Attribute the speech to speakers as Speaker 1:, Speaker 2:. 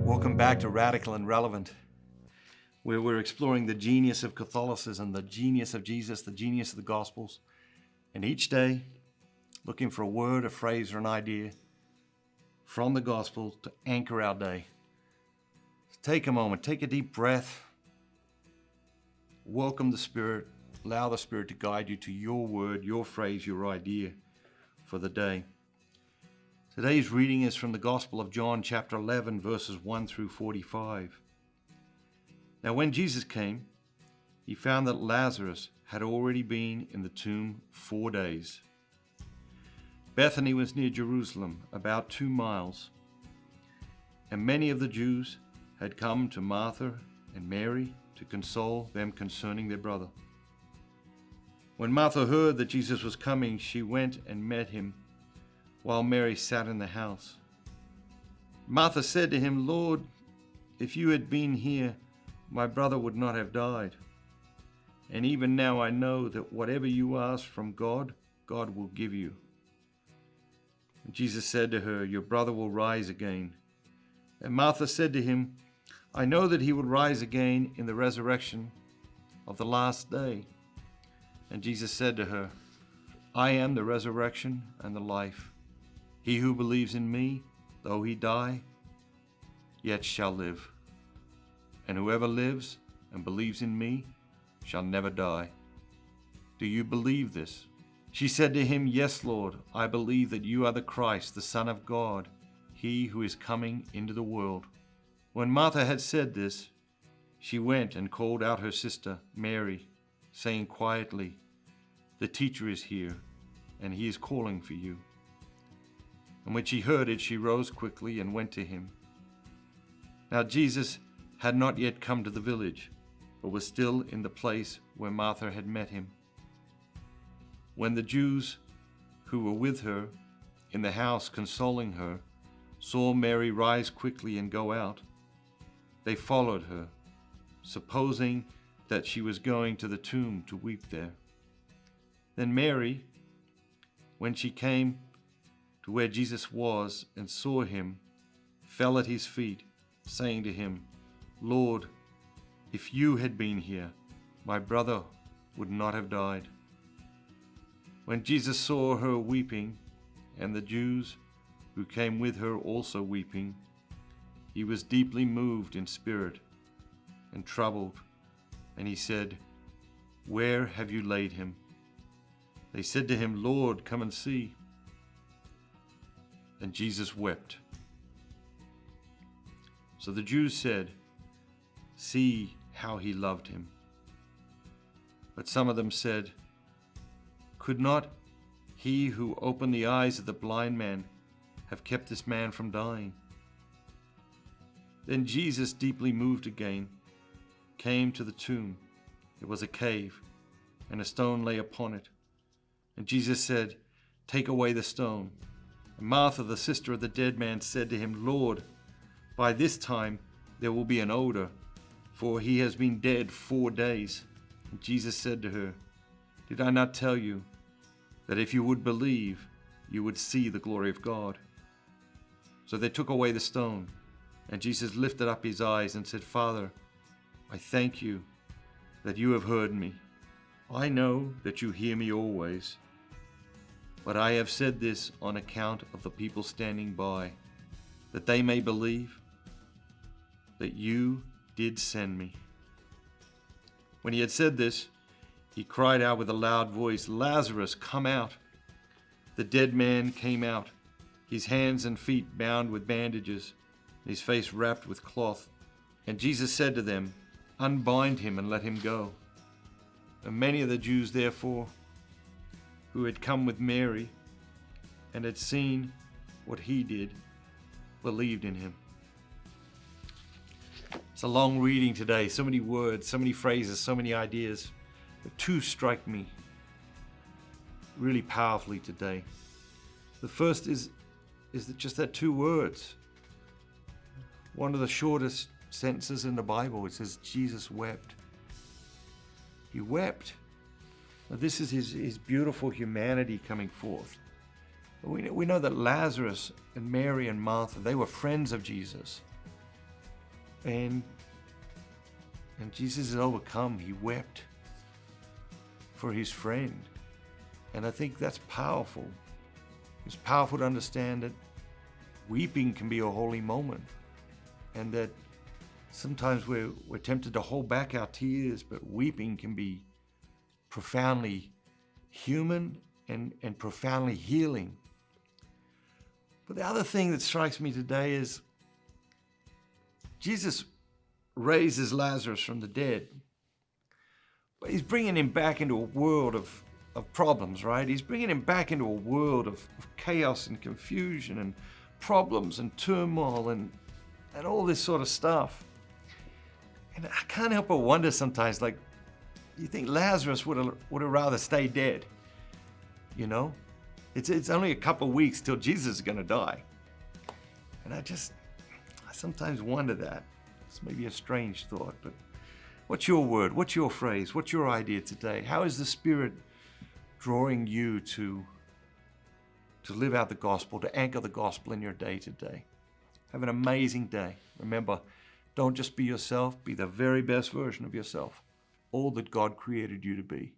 Speaker 1: Welcome back to Radical and Relevant, where we're exploring the genius of Catholicism, the genius of Jesus, the genius of the Gospels, and each day looking for a word, a phrase, or an idea from the Gospel to anchor our day. So take a moment, take a deep breath, welcome the Spirit, allow the Spirit to guide you to your word, your phrase, your idea for the day. Today's reading is from the Gospel of John, chapter 11, verses 1 through 45. Now, when Jesus came, he found that Lazarus had already been in the tomb 4 days. Bethany was near Jerusalem, about 2 miles, and many of the Jews had come to Martha and Mary to console them concerning their brother. When Martha heard that Jesus was coming, she went and met him, while Mary sat in the house. Martha said to him, "Lord, if you had been here, my brother would not have died. And even now I know that whatever you ask from God, God will give you." And Jesus said to her, "Your brother will rise again." And Martha said to him, "I know that he will rise again in the resurrection of the last day." And Jesus said to her, "I am the resurrection and the life. He who believes in me, though he die, yet shall live. And whoever lives and believes in me shall never die. Do you believe this?" She said to him, "Yes, Lord, I believe that you are the Christ, the Son of God, he who is coming into the world." When Martha had said this, she went and called out her sister Mary, saying quietly, "The teacher is here, and he is calling for you." And when she heard it, she rose quickly and went to him. Now Jesus had not yet come to the village, but was still in the place where Martha had met him. When the Jews who were with her in the house consoling her saw Mary rise quickly and go out, they followed her, supposing that she was going to the tomb to weep there. Then Mary, when she came to where Jesus was and saw him, fell at his feet, saying to him, "Lord, if you had been here, my brother would not have died." When Jesus saw her weeping, and the Jews who came with her also weeping, he was deeply moved in spirit and troubled, and he said, "Where have you laid him?" They said to him, "Lord, come and see." And Jesus wept. So the Jews said, "See how he loved him." But some of them said, "Could not he who opened the eyes of the blind man have kept this man from dying?" Then Jesus, deeply moved again, came to the tomb. It was a cave, and a stone lay upon it. And Jesus said, "Take away the stone." And Martha, the sister of the dead man, said to him, "Lord, by this time there will be an odor, for he has been dead 4 days." And Jesus said to her, "Did I not tell you that if you would believe, you would see the glory of God?" So they took away the stone, and Jesus lifted up his eyes and said, "Father, I thank you that you have heard me. I know that you hear me always. But I have said this on account of the people standing by, that they may believe that you did send me." When he had said this, he cried out with a loud voice, "Lazarus, come out." The dead man came out, his hands and feet bound with bandages, and his face wrapped with cloth. And Jesus said to them, "Unbind him and let him go." And many of the Jews, therefore, who had come with Mary and had seen what he did, believed in him. It's a long reading today, so many words, so many phrases, so many ideas, but 2 strike me really powerfully today. The first is just that 2 words. One of the shortest sentences in the Bible. It says Jesus wept. He wept. Now, this is his beautiful humanity coming forth. We know that Lazarus and Mary and Martha, they were friends of Jesus. And Jesus is overcome. He wept for his friend. And I think that's powerful. It's powerful to understand that weeping can be a holy moment, and that sometimes we're tempted to hold back our tears, but weeping can be profoundly human and profoundly healing. But the other thing that strikes me today is Jesus raises Lazarus from the dead, but he's bringing him back into a world of problems, right? He's bringing him back into a world of chaos and confusion and problems and turmoil and all this sort of stuff. And I can't help but wonder sometimes, like, you think Lazarus would have rather stayed dead, you know? It's only a couple of weeks till Jesus is going to die. And I sometimes wonder that. It's maybe a strange thought, but what's your word? What's your phrase? What's your idea today? How is the Spirit drawing you to live out the gospel, to anchor the gospel in your day today? Have an amazing day. Remember, don't just be yourself, be the very best version of yourself, all that God created you to be.